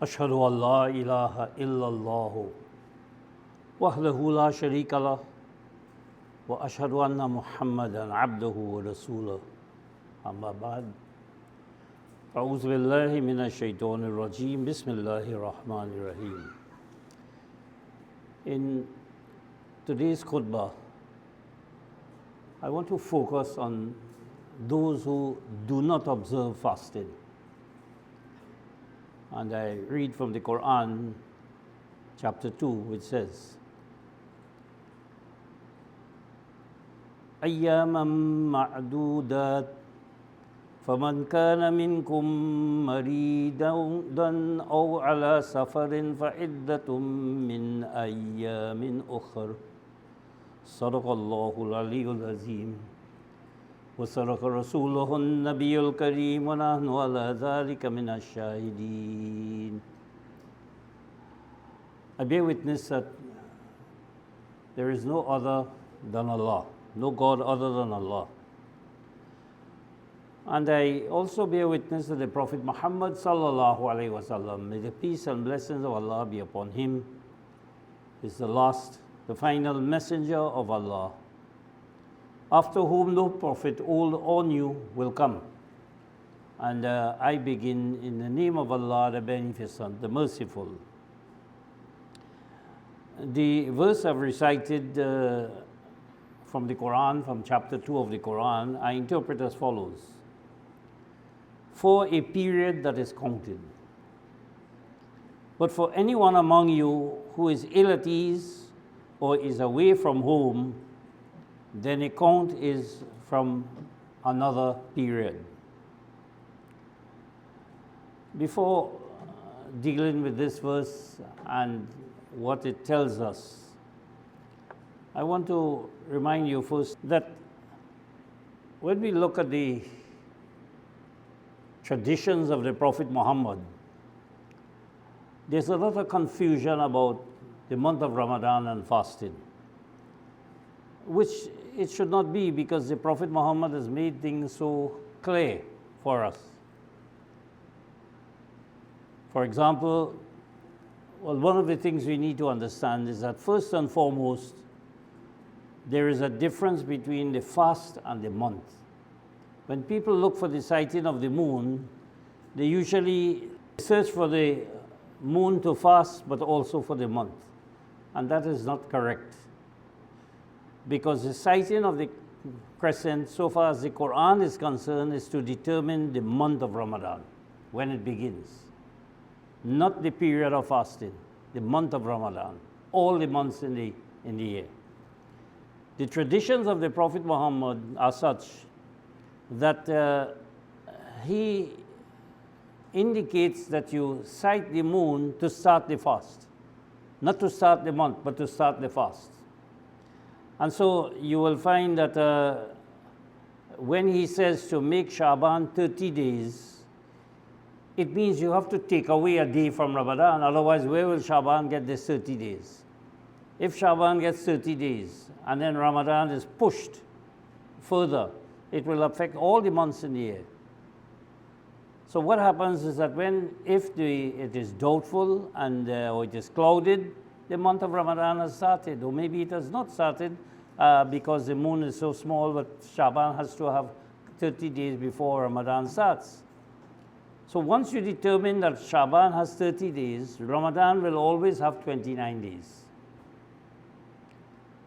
أشهد أن لا إله إلا الله وحده لا شريك له وأشهد أن محمدا عبده ورسوله أما بعد أعوذ بالله من الشيطان الرجيم بسم الله الرحمن الرحيم. In today's khutbah, I want to focus on those who do not observe fasting. And I read from the Quran, chapter 2, which says, أياما معدودات فمن كان منكم مريضا أو على سفر فعدة من أيام أخر صدق الله العلي العظيم وصدق رسوله النبي الكريم ونحن على ذلك من الشاهدين. I bear witness that there is no other than Allah, no God other than Allah. And I also bear witness that the Prophet Muhammad sallallahu alaihi wasallam, may the peace and blessings of Allah be upon him, is the last, the final messenger of Allah, after whom no prophet, old or new, will come. And I begin in the name of Allah, the Beneficent, the Merciful. The verse I've recited from the Quran, from chapter 2 of the Quran, I interpret as follows. For a period that is counted. But for anyone among you who is ill at ease or is away from home, then a count is from another period. Before dealing with this verse and what it tells us, I want to remind you first that when we look at the traditions of the Prophet Muhammad, there's a lot of confusion about the month of Ramadan and fasting, which it should not be, because the Prophet Muhammad has made things so clear for us. For example, one of the things we need to understand is that first and foremost, there is a difference between the fast and the month. When people look for the sighting of the moon, they usually search for the moon to fast, but also for the month. And that is not correct. Because the sighting of the crescent, so far as the Quran is concerned, is to determine the month of Ramadan, when it begins. Not the period of fasting, the month of Ramadan, all the months in the year. The traditions of the Prophet Muhammad are such that he indicates that you sight the moon to start the fast. Not to start the month, but to start the fast. And so you will find that when he says to make Sha'ban 30 days, it means you have to take away a day from Ramadan, otherwise where will Sha'ban get this 30 days? If Sha'ban gets 30 days and then Ramadan is pushed further, it will affect all the months in the year. So what happens is that if it is doubtful and or it is clouded, the month of Ramadan has started, or maybe it has not started because the moon is so small, but Sha'ban has to have 30 days before Ramadan starts. So once you determine that Sha'ban has 30 days, Ramadan will always have 29 days.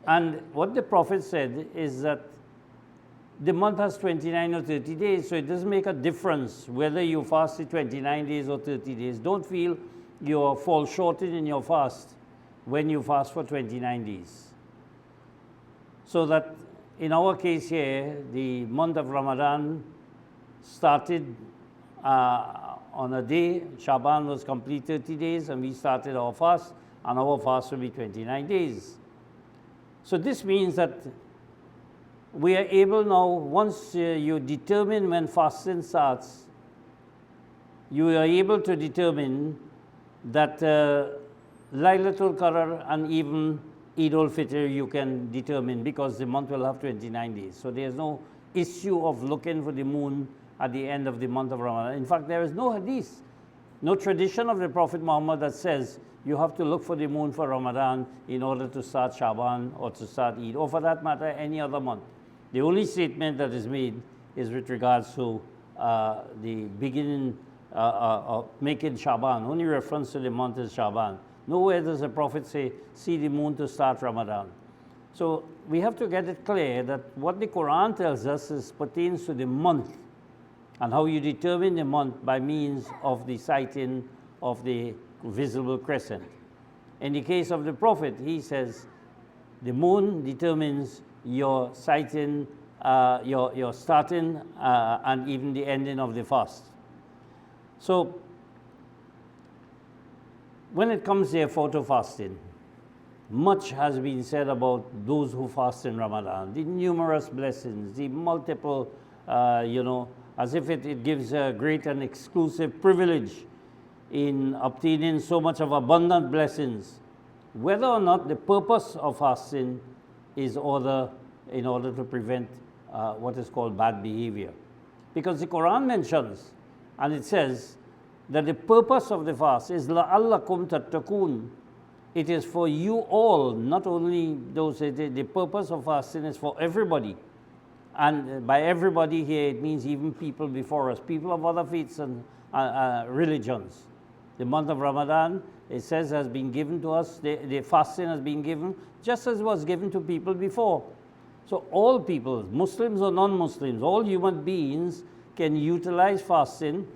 And what the Prophet said is that the month has 29 or 30 days, so it doesn't make a difference whether you fasted 29 days or 30 days. Don't feel you fall short in your fast when you fast for 29 days. So that in our case here, the month of Ramadan started on a day, Sha'ban was complete 30 days, and we started our fast, and our fast will be 29 days. So this means that we are able now, once you determine when fasting starts, you are able to determine that Laylatul Qadr and even Eid al-Fitr you can determine, because the month will have 29 days. So there's no issue of looking for the moon at the end of the month of Ramadan. In fact, there is no hadith No tradition of the Prophet Muhammad that says you have to look for the moon for Ramadan in order to start Shaban or to start Eid, or for that matter, any other month. The only statement that is made is with regards to the beginning of making Shaban. Only reference to the month is Shaban. Nowhere does the Prophet say, see the moon to start Ramadan. So we have to get it clear that what the Quran tells us is pertains to the month, and how you determine the month by means of the sighting of the visible crescent. In the case of the Prophet, he says the moon determines your sighting, your starting and even the ending of the fast. So when it comes therefore to fasting, much has been said about those who fast in Ramadan, the numerous blessings, the multiple, as if it gives a great and exclusive privilege in obtaining so much of abundant blessings. Whether or not the purpose of fasting is in order to prevent what is called bad behavior. Because the Quran mentions, and it says, that the purpose of the fast is لَعَلَّكُمْ تَتَّقُونَ. It is for you all, not only those, the purpose of fasting is for everybody. And by everybody here, it means even people before us, people of other faiths and religions. The month of Ramadan, it says, has been given to us, the fasting has been given, just as it was given to people before. So all people, Muslims or non-Muslims, all human beings can utilize fasting.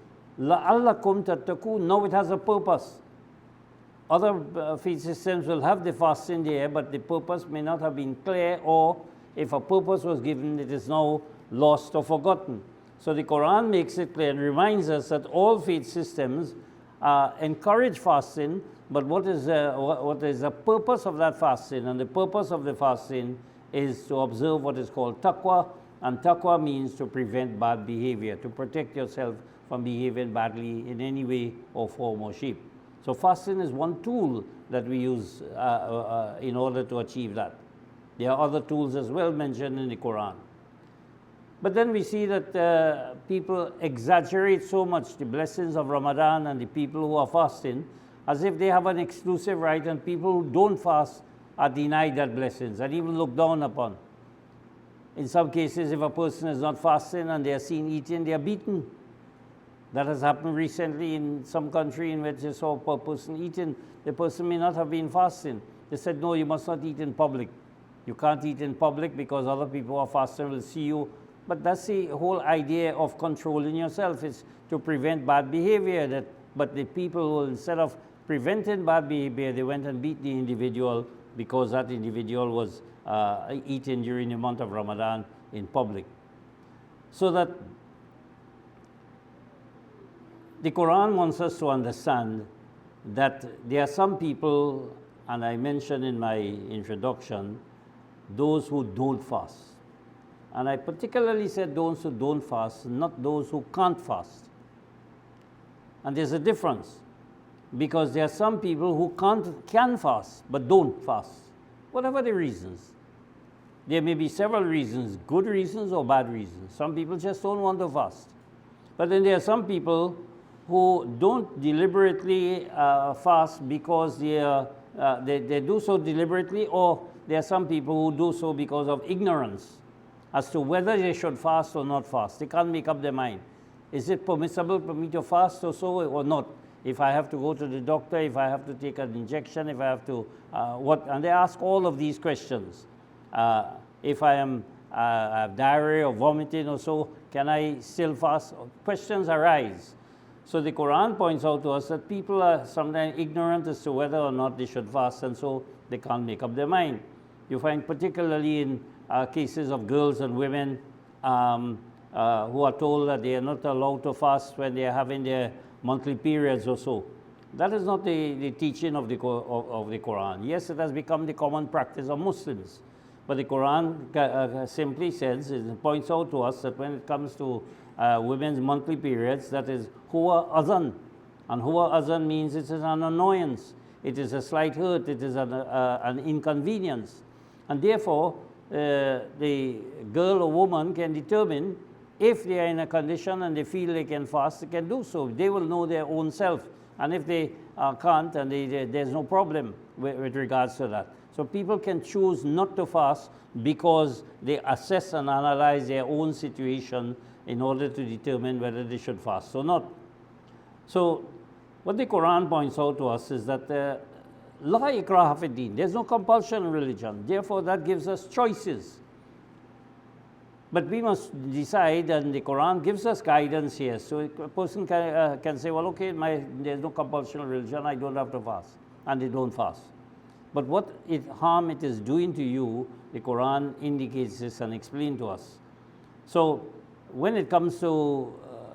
لَعَلَّكُمْ تَتَّقُونَ. Now it has a purpose. Other faith systems will have the fasting there, but the purpose may not have been clear, or if a purpose was given, it is now lost or forgotten. So the Quran makes it clear and reminds us that all faith systems encourage fasting, but what is the purpose of that fasting? And the purpose of the fasting is to observe what is called Taqwaa, and Taqwaa means to prevent bad behavior, to protect yourself from behaving badly in any way or form or shape. So fasting is one tool that we use in order to achieve that. There are other tools as well mentioned in the Quran. But then we see that people exaggerate so much the blessings of Ramadan and the people who are fasting, as if they have an exclusive right, and people who don't fast are denied that blessings and even looked down upon. In some cases, if a person is not fasting and they are seen eating, they are beaten. That has happened recently in some country in which they saw a person eating. The person may not have been fasting. They said, no, you must not eat in public. You can't eat in public because other people who are fasting will see you. But that's the whole idea of controlling yourself, is to prevent bad behavior. But the people who, instead of preventing bad behavior, they went and beat the individual because that individual was eating during the month of Ramadan in public. So that the Quran wants us to understand that there are some people, and I mentioned in my introduction, those who don't fast. And I particularly said those who don't fast, not those who can't fast. And there's a difference, because there are some people who can fast but don't fast, whatever the reasons. There may be several reasons, good reasons or bad reasons. Some people just don't want to fast. But then there are some people who don't deliberately fast because they do so deliberately, or there are some people who do so because of ignorance as to whether they should fast or not fast. They can't make up their mind. Is it permissible for me to fast or so or not? If I have to go to the doctor, if I have to take an injection, if I have to, what? And they ask all of these questions. If I have diarrhea or vomiting or so, can I still fast? Questions arise. So the Quran points out to us that people are sometimes ignorant as to whether or not they should fast, and so they can't make up their mind. You find particularly in cases of girls and women who are told that they are not allowed to fast when they are having their monthly periods or so. That is not the teaching of the Quran. Yes, it has become the common practice of Muslims. But the Quran simply says, it points out to us that when it comes to women's monthly periods, that is huwa azan. And huwa azan means it is an annoyance, it is a slight hurt, it is an inconvenience. And therefore, the girl or woman can determine, if they are in a condition and they feel they can fast, they can do so. They will know their own self. And if they can't, and there's no problem with regards to that. So people can choose not to fast because they assess and analyze their own situation in order to determine whether they should fast or not. So what the Quran points out to us is that la ikraha fi din, there's no compulsion in religion. Therefore, that gives us choices. But we must decide, and the Quran gives us guidance here. So a person can say, well, okay, there's no compulsion in religion, I don't have to fast. And they don't fast. But what harm it is doing to you, the Quran indicates this and explains to us. So when it comes to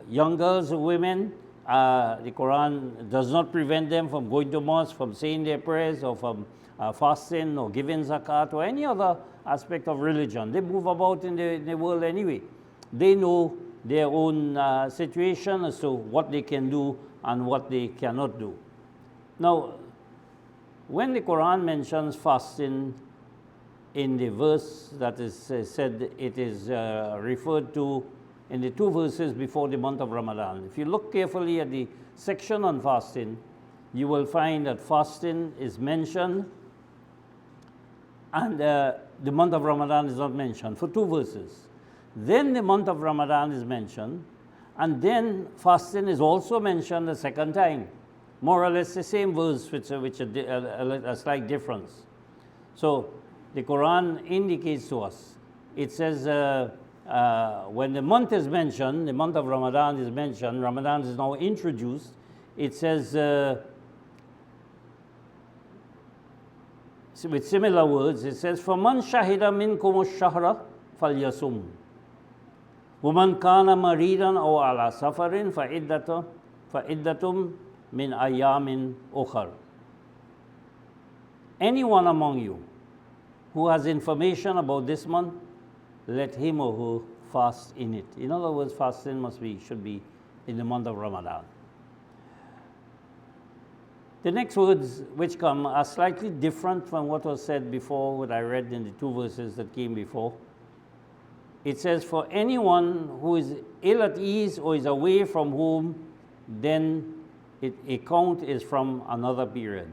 young girls or women, the Quran does not prevent them from going to mosque, from saying their prayers, or from fasting, or giving zakat, or any other aspect of religion. They move about in the world anyway. They know their own situation as to what they can do and what they cannot do. Now, when the Quran mentions fasting in the verse that is said, it is referred to in the 2 verses before the month of Ramadan. If you look carefully at the section on fasting, you will find that fasting is mentioned and the month of Ramadan is not mentioned for 2 verses. Then the month of Ramadan is mentioned, and then fasting is also mentioned a second time. More or less the same verse, which a slight difference. So the Quran indicates to us, it says when the month is mentioned, the month of Ramadan is mentioned, Ramadan is now introduced, it says, with similar words, it says, فَمَنْ شَهِدَ مِنْكُمُ الشَّهْرَ فَلْيَصُمْ وَمَنْ كَانَ مَرِيضًا أَوْ عَلَى سَفَرٍ فَعِدَّةٌ مِنْ أَيَّامٍ أُخَرٍ. Anyone among you who has information about this month, let him or her fast in it. In other words, fasting should be in the month of Ramadan. The next words which come are slightly different from what was said before, what I read in the 2 verses that came before. It says, for anyone who is ill at ease or is away from home, then a count is from another period.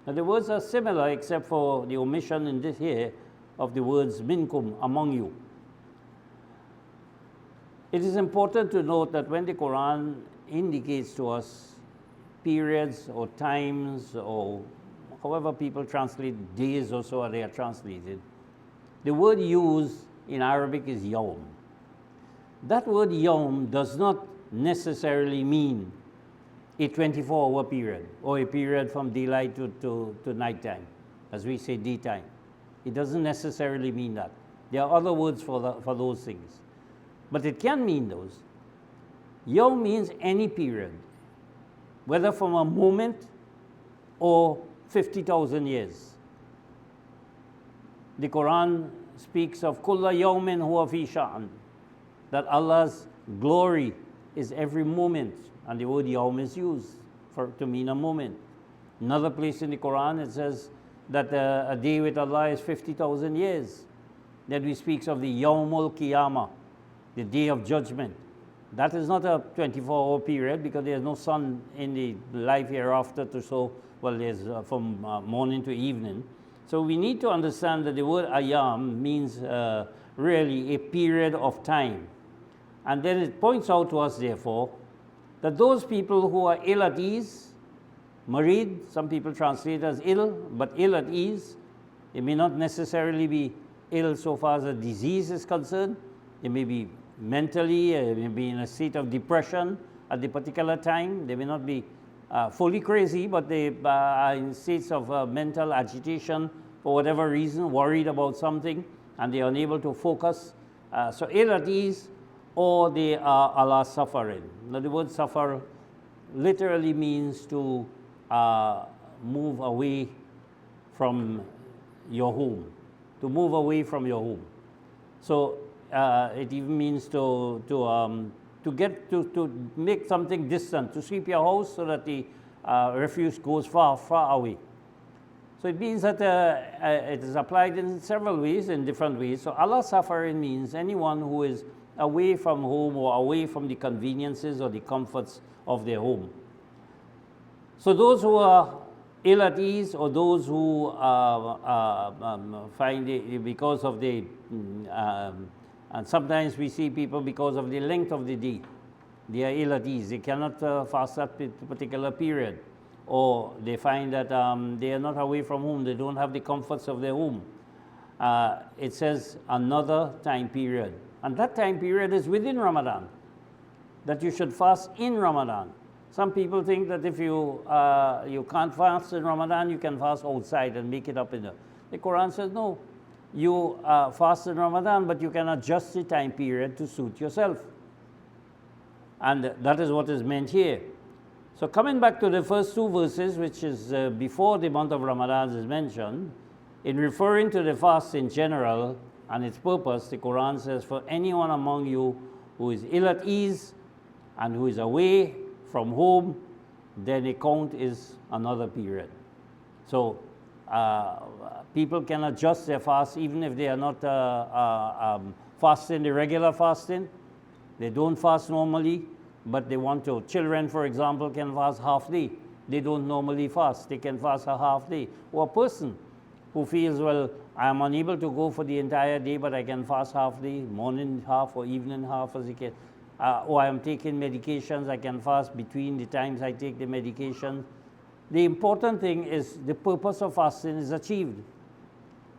Now the words are similar except for the omission in this here of the words minkum, among you. It is important to note that when the Quran indicates to us periods or times, or however people translate days or so they are translated, the word used in Arabic is yawm. That word yawm does not necessarily mean a 24-hour period or a period from daylight to nighttime, as we say daytime. It doesn't necessarily mean that. There are other words for those things, but it can mean those. Yawm means any period, whether from a moment or 50,000 years. The Quran speaks of kulla yawmin huwa fi sha'an, that Allah's glory is every moment, and the word yawm is used to mean a moment. Another place in the Quran it says that a day with Allah is 50,000 years. Then we speaks of the yawmul qiyamah, the day of judgment. That is not a 24-hour period because there's no sun in the life hereafter there's from morning to evening. So we need to understand that the word ayam means really a period of time. And then it points out to us, therefore, that those people who are ill at ease, marid, some people translate as ill, but ill at ease, it may not necessarily be ill so far as a disease is concerned. It may be mentally, they may be in a state of depression at the particular time. They may not be fully crazy, but they are in states of mental agitation for whatever reason, worried about something, and they are unable to focus. So ill at ease, or they are ala safarin. Now the word safar literally means to move away from your home, to move away from your home. So it even means to make something distant, to sweep your house so that the refuse goes far, far away. So it means that it is applied in several ways, in different ways. So ala safarin means anyone who is away from home or away from the conveniences or the comforts of their home. So those who are ill at ease, or those who find it because of the, and sometimes we see people because of the length of the day, they are ill at ease. They cannot fast that particular period, or they find that they are not away from home. They don't have the comforts of their home. It says another time period, and that time period is within Ramadan, that you should fast in Ramadan. Some people think that if you can't fast in Ramadan, you can fast outside and make it up in the Quran says no. You fast in Ramadan, but you can adjust the time period to suit yourself. And that is what is meant here. So coming back to the first two verses, which is before the month of Ramadan is mentioned, in referring to the fast in general and its purpose, the Quran says, for anyone among you who is ill at ease and who is away from home, then a count is another period. So people can adjust their fast even if they are not fasting the regular fasting. They don't fast normally, but they want to. Children, for example, can fast half day. They don't normally fast. They can fast a half day. Or a person who feels, well, I am unable to go for the entire day, but I can fast half day, morning half or evening half as he can. Or I am taking medications, I can fast between the times I take the medication. The important thing is the purpose of fasting is achieved.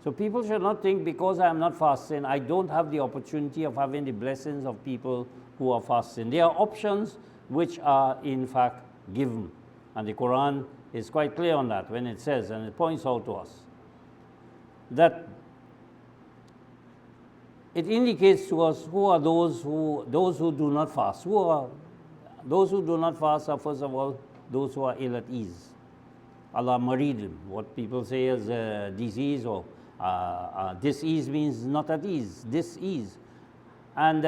So people should not think because I am not fasting, I don't have the opportunity of having the blessings of people who are fasting. There are options which are in fact given. And the Quran is quite clear on that when it says, and it points out to us, that it indicates to us who are those who do not fast. Those who do not fast are, first of all, those who are ill at ease. Allah maridim, what people say is disease, or dis-ease means not at ease, dis-ease. And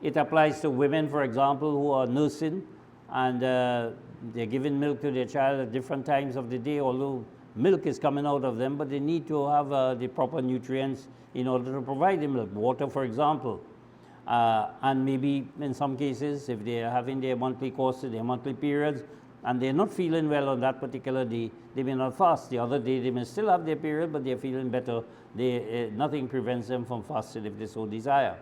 it applies to women, for example, who are nursing, and they're giving milk to their child at different times of the day, although milk is coming out of them, but they need to have the proper nutrients in order to provide the milk. Water, for example. And maybe in some cases, if they are having their monthly courses, their monthly periods, and they're not feeling well on that particular day, they may not fast. The other day, they may still have their period, but they're feeling better. Nothing prevents them from fasting if they so desire.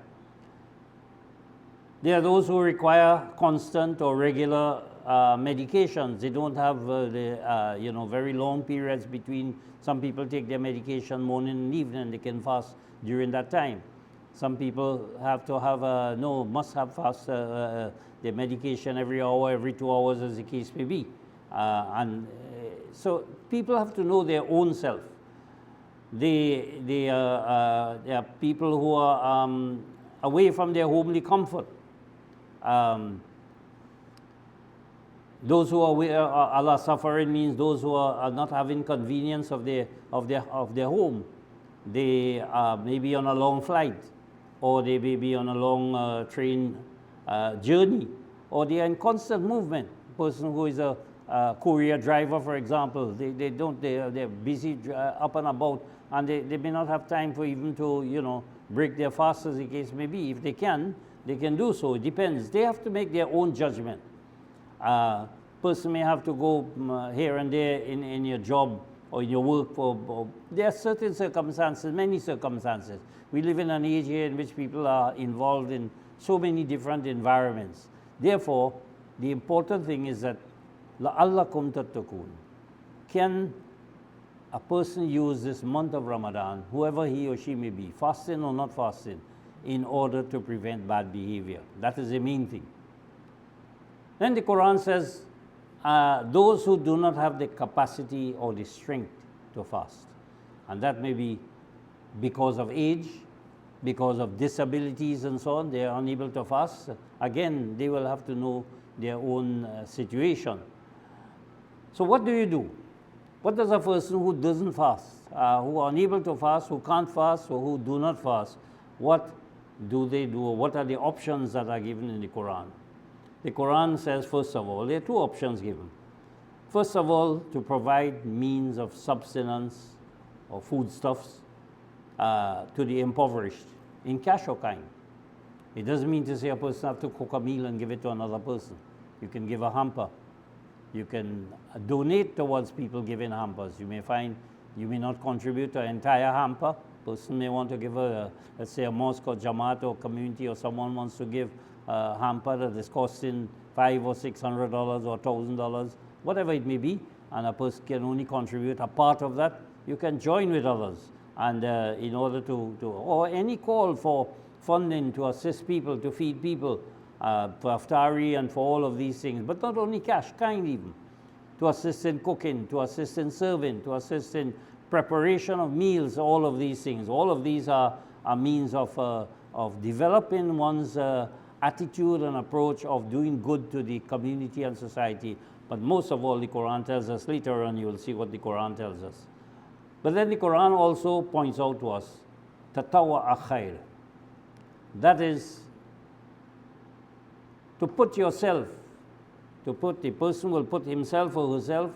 There are those who require constant or regular medications. They don't have very long periods between. Some people take their medication morning and evening. They can fast during that time. Some people have to have must have fast their medication every hour, every 2 hours, as the case may be. So people have to know their own self. There are people who are away from their homely comfort. Those who are aware Allah suffering means those who are not having convenience of their home. They may be on a long flight, or they may be on a long train journey, or they are in constant movement. A person who is a courier driver, for example, they're busy up and about, and they may not have time for even to break their fast, as the case may be. If they can do so. It depends. They have to make their own judgment. Person may have to go here and there in your job or in your work. There are certain circumstances, many circumstances. We live in an age here in which people are involved in so many different environments. Therefore, the important thing is that لَعَلَّكُمْ تَتَّقُونَ. Can a person use this month of Ramadan, whoever he or she may be, fasting or not fasting, in order to prevent bad behavior? That is the main thing. Then the Quran says, those who do not have the capacity or the strength to fast, and that may be because of age, because of disabilities and so on, they are unable to fast. Again, they will have to know their own situation. So what do you do? What does a person who doesn't fast, who are unable to fast, who can't fast, or who do not fast, what do they do? What are the options that are given in the Quran? The Quran says, first of all, there are two options given. First of all, to provide means of subsistence or foodstuffs to the impoverished in cash or kind. It doesn't mean to say a person have to cook a meal and give it to another person. You can give a hamper. You can donate towards people giving hampers. You may find you may not contribute to an entire hamper. Person may want to give let's say a mosque or Jamaat or community, or someone wants to give a hamper that is costing $500 or $600 or $1,000, whatever it may be, and a person can only contribute a part of that. You can join with others, and in order to or any call for funding to assist people, to feed people, for iftari and for all of these things, but not only cash, kind even, to assist in cooking, to assist in serving, to assist in preparation of meals, all of these things. All of these are means of developing one's attitude and approach of doing good to the community and society. But most of all, the Quran tells us, later on you will see what the Quran tells us. But then the Quran also points out to us, Taqwaa khair. That is, to put yourself, the person will put himself or herself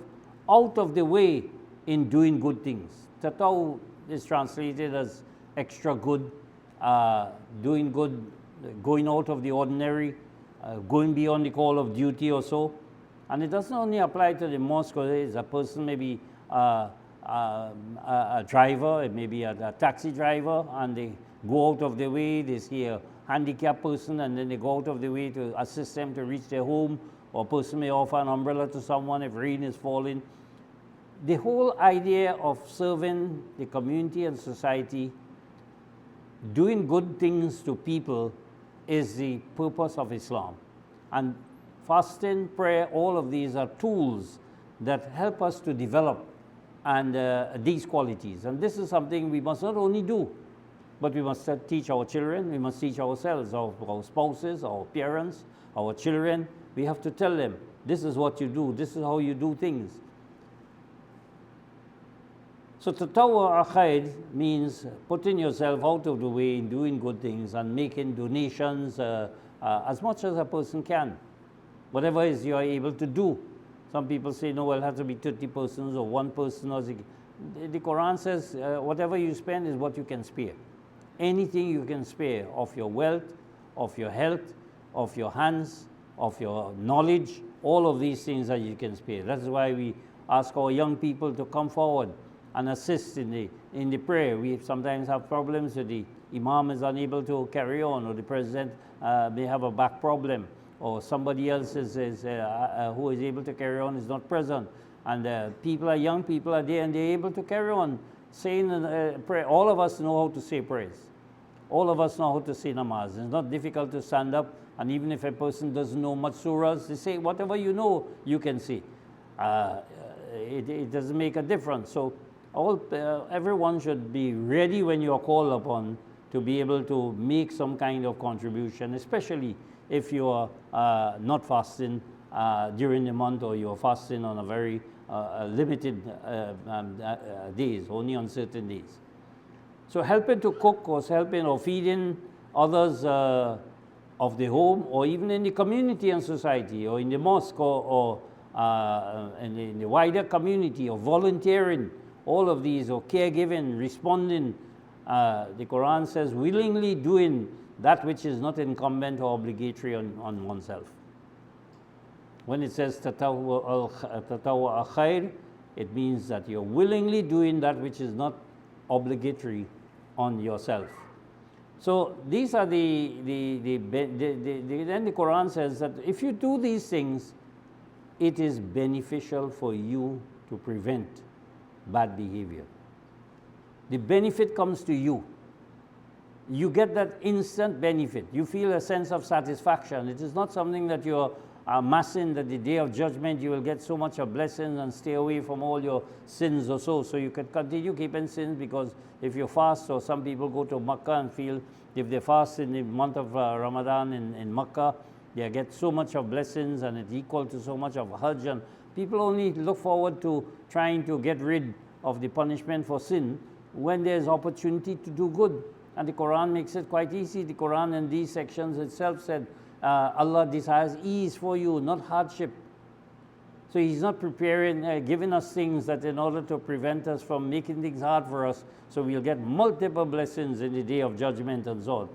out of the way in doing good things. Taqwaa is translated as extra good, doing good, going out of the ordinary, going beyond the call of duty or so. And it doesn't only apply to the mosque. A person may be a driver, it may be a taxi driver, and they go out of their way, they see a handicapped person, and then they go out of their way to assist them to reach their home, or a person may offer an umbrella to someone if rain is falling. The whole idea of serving the community and society, doing good things to people, is the purpose of Islam. And fasting, prayer, all of these are tools that help us to develop and these qualities. And this is something we must not only do, but we must teach our children, we must teach ourselves, our spouses, our parents, our children. We have to tell them, this is what you do, this is how you do things. So Taqwaa khair means putting yourself out of the way in doing good things and making donations as much as a person can. Whatever is you are able to do. Some people say, no, well, it has to be 30 persons or one person. Or the Quran says whatever you spend is what you can spare. Anything you can spare of your wealth, of your health, of your hands, of your knowledge, all of these things that you can spare. That's why we ask our young people to come forward and assist in the prayer. We sometimes have problems with the imam is unable to carry on, or the president may have a back problem, or somebody else who is able to carry on is not present. And young people are there and they're able to carry on saying prayer. All of us know how to say prayers. All of us know how to say namaz. It's not difficult to stand up, and even if a person doesn't know much surahs, they say whatever you know, you can say. It doesn't make a difference. So everyone should be ready when you are called upon to be able to make some kind of contribution, especially if you are not fasting during the month, or you are fasting on a very limited days, only on certain days. So helping to cook, or helping or feeding others of the home, or even in the community and society, or in the mosque, or in the wider community, or volunteering, all of these, or caregiving, responding. The Quran says willingly doing that which is not incumbent or obligatory on oneself. When it says Taqwaa khair, it means that you're willingly doing that which is not obligatory on yourself. So these are then the Quran says that if you do these things, it is beneficial for you to prevent bad behavior. The benefit comes to you. You get that instant benefit. You feel a sense of satisfaction. It is not something that you're amassing, that the day of judgment you will get so much of blessings and stay away from all your sins or so you can continue keeping sins, because if you fast, or some people go to Makkah and feel if they fast in the month of Ramadan in Makkah, they get so much of blessings and it's equal to so much of Hajj, and people only look forward to trying to get rid of the punishment for sin when there's opportunity to do good. And the Quran makes it quite easy. The Quran in these sections itself said, Allah desires ease for you, not hardship. So He's not giving us things that in order to prevent us from making things hard for us, so we'll get multiple blessings in the day of judgment and so on.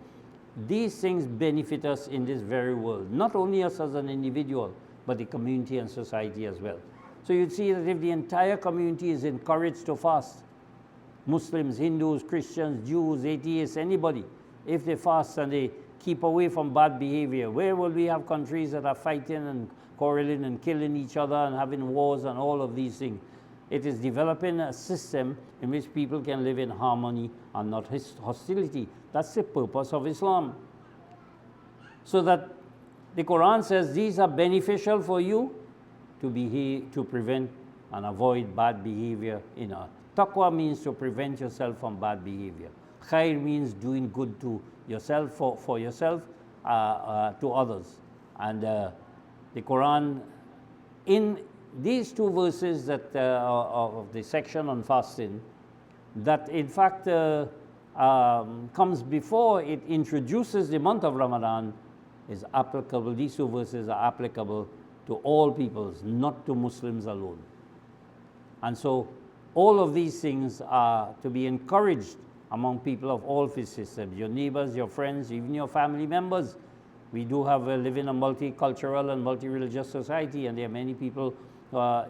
these things benefit us in this very world, not only us as an individual, but the community and society as well. So you'd see that if the entire community is encouraged to fast, Muslims, Hindus, Christians, Jews, atheists, anybody, if they fast and they keep away from bad behavior, where will we have countries that are fighting and quarreling and killing each other and having wars and all of these things? It is developing a system in which people can live in harmony and not hostility. That's the purpose of Islam. So that the Quran says these are beneficial for you to prevent and avoid bad behavior in us. Taqwaa means to prevent yourself from bad behavior. Khair means doing good to yourself, for yourself, to others. And the Quran, in these two verses that of the section on fasting, that in fact comes before it introduces the month of Ramadan, is applicable. These two verses are applicable to all peoples, not to Muslims alone. And so all of these things are to be encouraged among people of all faith systems, your neighbors, your friends, even your family members. We do live in a multicultural and multi-religious society, and there are many people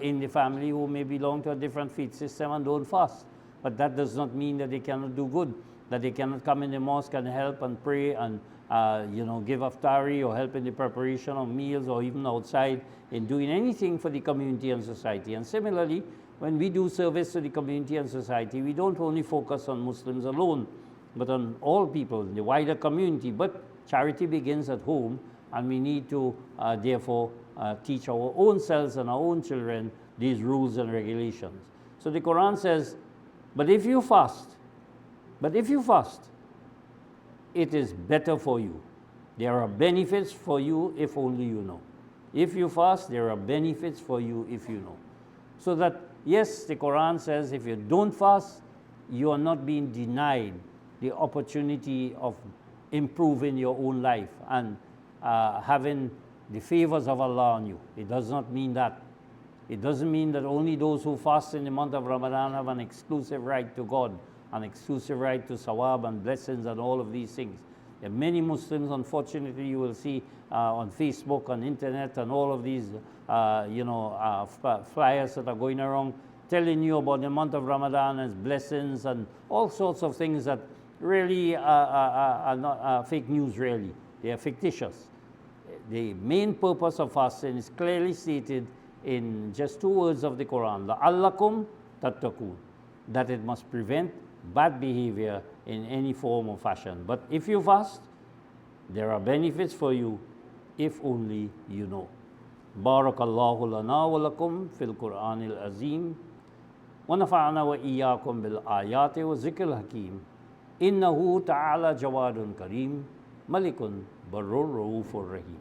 in the family who may belong to a different faith system and don't fast. But that does not mean that they cannot do good, that they cannot come in the mosque and help and pray and give iftari or help in the preparation of meals or even outside in doing anything for the community and society. And similarly, when we do service to the community and society, we don't only focus on Muslims alone, but on all people in the wider community. But charity begins at home, and we need to therefore teach our own selves and our own children these rules and regulations. So the Quran says, but if you fast, it is better for you. There are benefits for you if only you know. If you fast, there are benefits for you if you know. So that, yes, the Quran says if you don't fast, you are not being denied the opportunity of improving your own life and having the favors of Allah on you. It does not mean that. It doesn't mean that only those who fast in the month of Ramadan have an exclusive right to God, an exclusive right to sawab and blessings and all of these things. There are many Muslims, unfortunately, you will see on Facebook, on internet, and all of these flyers that are going around telling you about the month of Ramadan as blessings and all sorts of things that really are not fake news, really. They are fictitious. The main purpose of fasting is clearly stated in just two words of the Quran, لَعَلَّكُمْ تَتَّقُونَ, that it must prevent bad behavior in any form or fashion. But if you fast, there are benefits for you if only you know. Barakallahu lana wa lakum fil Qur'anil Azim wa nafa'ana wa iyyakum bil ayati wa zikril hakim innahu ta'ala jawadun kareem malikun barrur raufur rahim.